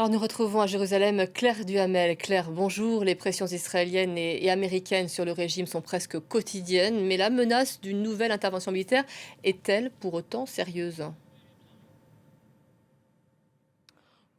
Alors nous retrouvons à Jérusalem Claire Duhamel. Claire, bonjour. Les pressions israéliennes et américaines sur le régime sont presque quotidiennes, mais la menace d'une nouvelle intervention militaire est-elle pour autant sérieuse?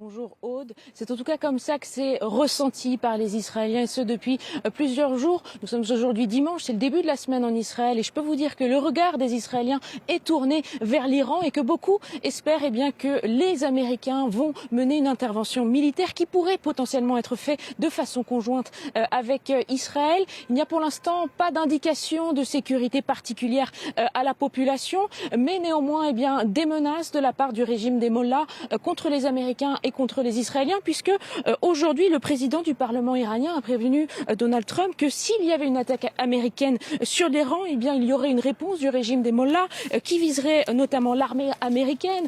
Bonjour Aude, c'est en tout cas comme ça que c'est ressenti par les Israéliens et ce depuis plusieurs jours. Nous sommes aujourd'hui dimanche, c'est le début de la semaine en Israël et je peux vous dire que le regard des Israéliens est tourné vers l'Iran et que beaucoup espèrent bien, que les Américains vont mener une intervention militaire qui pourrait potentiellement être faite de façon conjointe avec Israël. Il n'y a pour l'instant pas d'indication de sécurité particulière à la population, mais néanmoins des menaces de la part du régime des Mollahs contre les Américains et contre les Israéliens, puisque aujourd'hui le président du Parlement iranien a prévenu Donald Trump que s'il y avait une attaque américaine sur l'Iran, il y aurait une réponse du régime des Mollahs qui viserait notamment l'armée américaine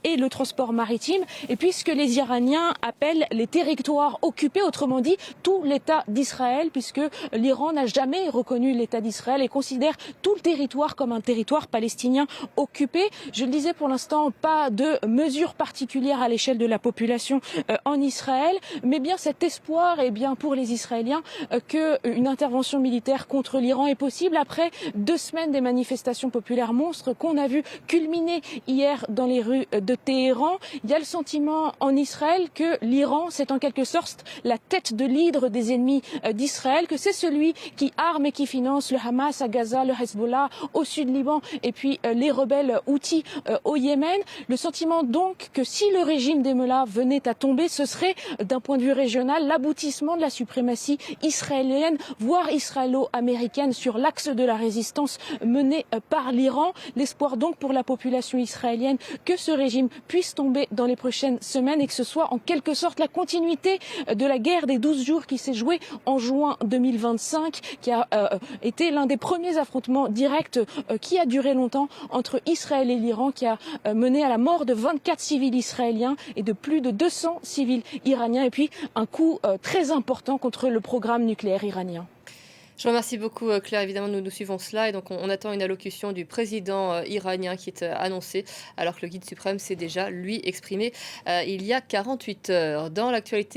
et le transport maritime, et puisque les Iraniens appellent les territoires occupés, autrement dit tout l'État d'Israël, puisque l'Iran n'a jamais reconnu l'État d'Israël et considère tout le territoire comme un territoire palestinien occupé. Je le disais, pour l'instant, pas de mesures particulières à l'échelle de la population en Israël, mais bien cet espoir pour les Israéliens qu'une intervention militaire contre l'Iran est possible après 2 semaines des manifestations populaires monstres qu'on a vu culminer hier dans les rues de Téhéran. Il y a le sentiment en Israël que l'Iran, c'est en quelque sorte la tête de l'hydre des ennemis d'Israël, que c'est celui qui arme et qui finance le Hamas à Gaza, le Hezbollah au sud Liban et puis les rebelles houthis au Yémen. Le sentiment donc que si le régime des Mollahs venait à tomber, ce serait d'un point de vue régional l'aboutissement de la suprématie israélienne, voire israélo-américaine sur l'axe de la résistance menée par l'Iran. L'espoir donc pour la population israélienne que ce régime puisse tomber dans les prochaines semaines et que ce soit en quelque sorte la continuité de la guerre des 12 jours qui s'est jouée en juin 2025, qui a été l'un des premiers affrontements directs qui a duré longtemps entre Israël et l'Iran, qui a mené à la mort de 24 civils israéliens et de plus de 200 civils iraniens, et puis un coup très important contre le programme nucléaire iranien. Je vous remercie beaucoup Claire. Évidemment, nous suivons cela et donc on attend une allocution du président iranien qui est annoncée, alors que le guide suprême s'est déjà, lui, exprimé il y a 48 heures. Dans l'actualité